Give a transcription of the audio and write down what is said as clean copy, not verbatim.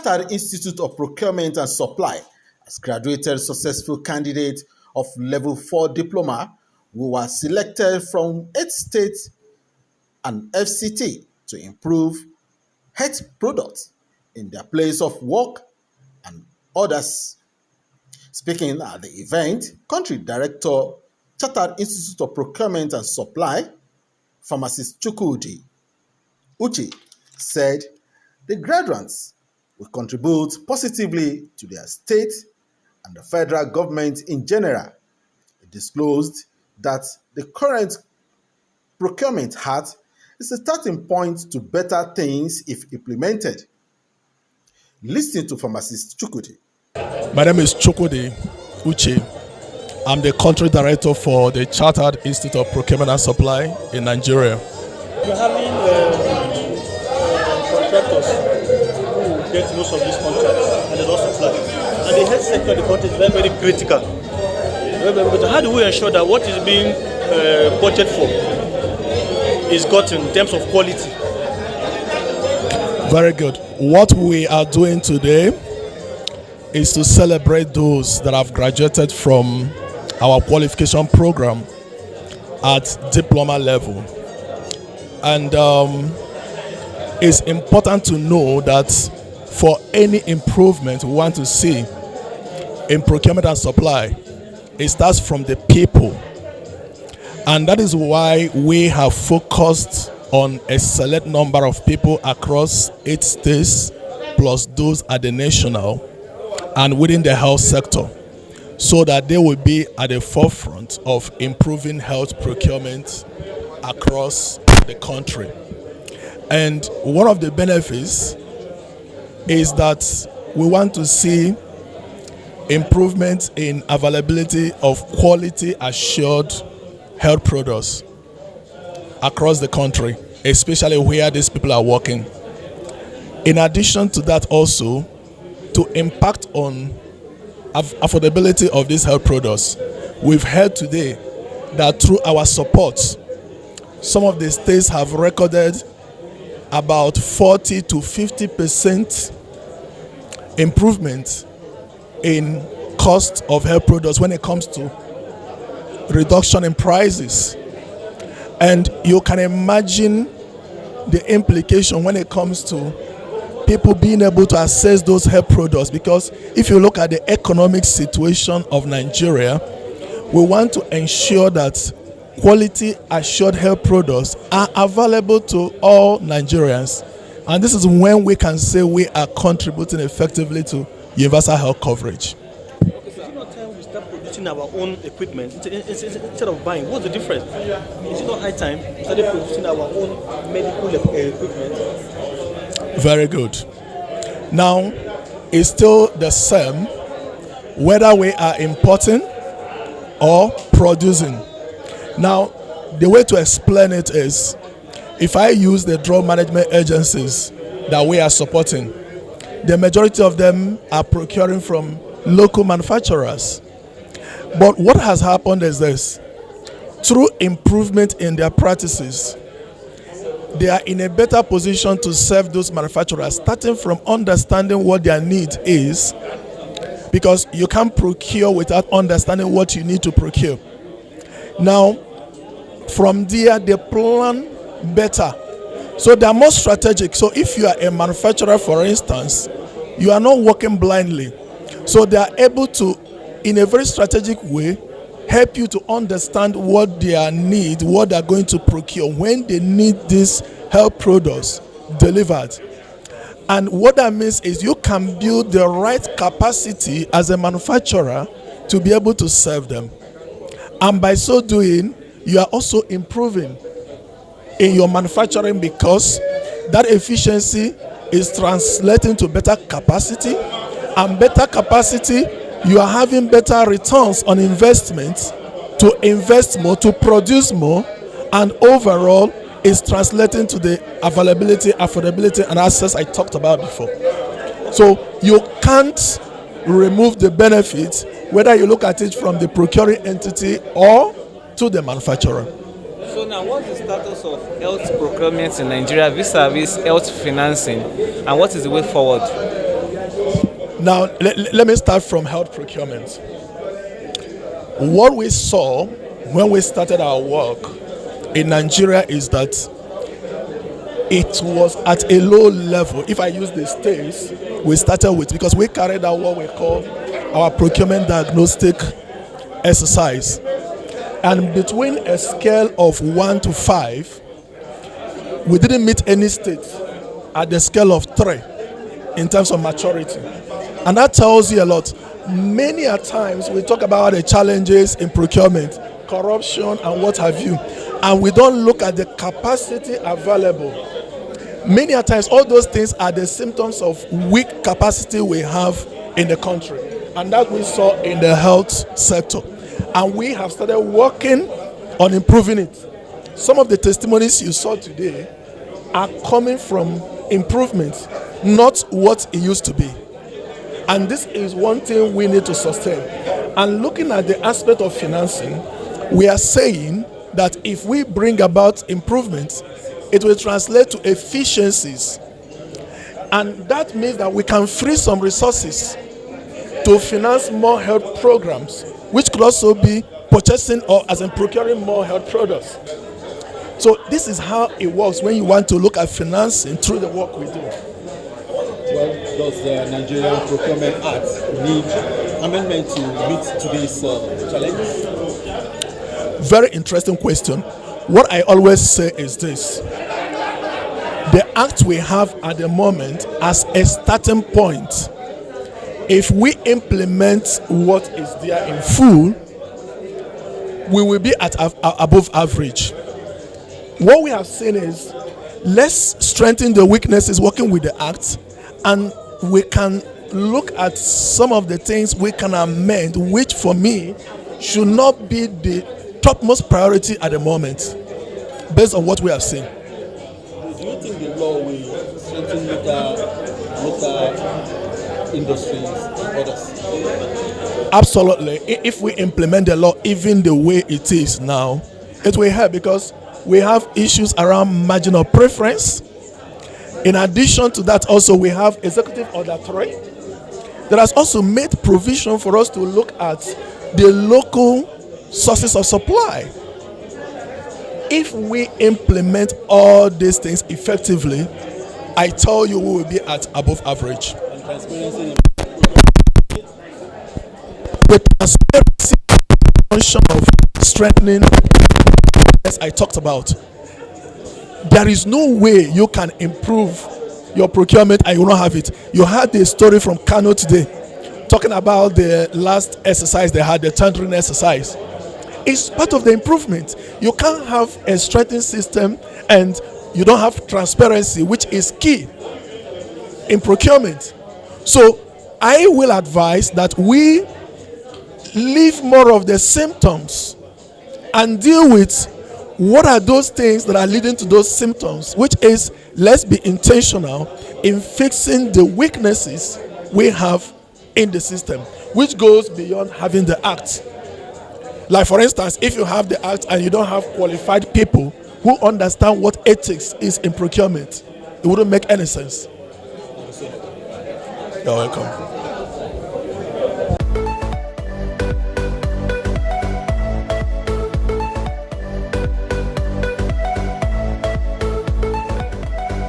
Chartered Institute of Procurement and Supply has graduated successful candidates of Level 4 Diploma who were selected from 8 states and FCT to improve health products in their place of work and others. Speaking at the event, Country Director, Chartered Institute of Procurement and Supply, Pharmacist Uche, said the graduates will contribute positively to their state and the federal government in general. He disclosed that the current Procurement Act is a starting point to better things if implemented. Listen to Pharmacist Chukwudi. My name is Chukwudi Uche. I'm the country director for the Chartered Institute of Procurement and Supply in Nigeria. You're having contractors who get most of these contracts and they don't supply. And the health sector of the country is very, very critical. But how do we ensure that what is being budgeted for is gotten in terms of quality? Very good. What we are doing today is to celebrate those that have graduated from our qualification program at diploma level. And it's important to know that for any improvement we want to see in procurement and supply, it starts from the people. And that is why we have focused on a select number of people across 8 states, plus those at the national and within the health sector, so that they will be at the forefront of improving health procurement across the country. And one of the benefits is that we want to see improvement in availability of quality assured health products across the country, especially where these people are working. In addition to that, also to impact on affordability of these health products, we've heard today that through our support, some of the states have recorded about 40 to 50% improvement in cost of health products when it comes to reduction in prices. And you can imagine the implication when it comes to people being able to access those health products, because if you look at the economic situation of Nigeria, we want to ensure that quality assured health products are available to all Nigerians. And this is when we can say we are contributing effectively to universal health coverage. Okay, so is it not time we start producing our own equipment instead of buying? What's the difference? Is it not high time we start producing our own medical equipment? Very good. Now, it's still the same whether we are importing or producing. Now, the way to explain it is, if I use the drug management agencies that we are supporting, the majority of them are procuring from local manufacturers. But what has happened is this: through improvement in their practices, they are in a better position to serve those manufacturers, starting from understanding what their need is, because you can't procure without understanding what you need to procure. Now, from there, they plan better. So they are more strategic. So if you are a manufacturer, for instance, you are not working blindly. So they are able to, in a very strategic way, help you to understand what their need, what they are going to procure when they need these health products delivered. And what that means is you can build the right capacity as a manufacturer to be able to serve them. And by so doing, you are also improving in your manufacturing, because that efficiency is translating to better capacity, and better capacity, you are having better returns on investment to invest more, to produce more, and overall is translating to the availability, affordability, and access I talked about before. So you can't remove the benefits, whether you look at it from the procuring entity or to the manufacturer. So now, what's the status of health procurement in Nigeria vis-a-vis health financing, and what is the way forward? Now, let me start from health procurement. What we saw when we started our work in Nigeria is that it was at a low level. If I use the states we started with, because we carried out what we call our procurement diagnostic exercise. And between a scale of 1 to 5, we didn't meet any state at the scale of 3 in terms of maturity. And that tells you a lot. Many a times we talk about the challenges in procurement, corruption and what have you, and we don't look at the capacity available. Many a times all those things are the symptoms of weak capacity we have in the country, and that we saw in the health sector. And we have started working on improving it. Some of the testimonies you saw today are coming from improvements, not what it used to be. And this is one thing we need to sustain. And looking at the aspect of financing, we are saying that if we bring about improvements, it will translate to efficiencies. And that means that we can free some resources to finance more health programs, which could also be purchasing or as in procuring more health products. So this is how it works when you want to look at financing through the work we do. Well, does the Nigerian Procurement Act need amendment to meet today's challenges? Very interesting question. What I always say is this: the act we have at the moment as a starting point, if we implement what is there in full, we will be at above average. What we have seen is, let's strengthen the weaknesses working with the act, and we can look at some of the things we can amend, which for me should not be the topmost priority at the moment, based on what we have seen. Do you think the law will strengthen local industries and others? Absolutely. If we implement the law even the way it is now, it will help, because we have issues around marginal preference. In addition to that, also we have Executive Order 3 that has also made provision for us to look at the local sources of supply. If we implement all these things effectively, I tell you we will be at above average. And transparency. The transparency function of strengthening, as I talked about, there is no way you can improve your procurement and you will not have it. You had the story from Kano today, talking about the last exercise they had, the tendering exercise. It's part of the improvement. You can't have a strengthened system and you don't have transparency, which is key in procurement. So I will advise that we leave more of the symptoms and deal with what are those things that are leading to those symptoms, which is, let's be intentional in fixing the weaknesses we have in the system, which goes beyond having the act. Like, for instance, if you have the act and you don't have qualified people who understand what ethics is in procurement, it wouldn't make any sense. You're welcome.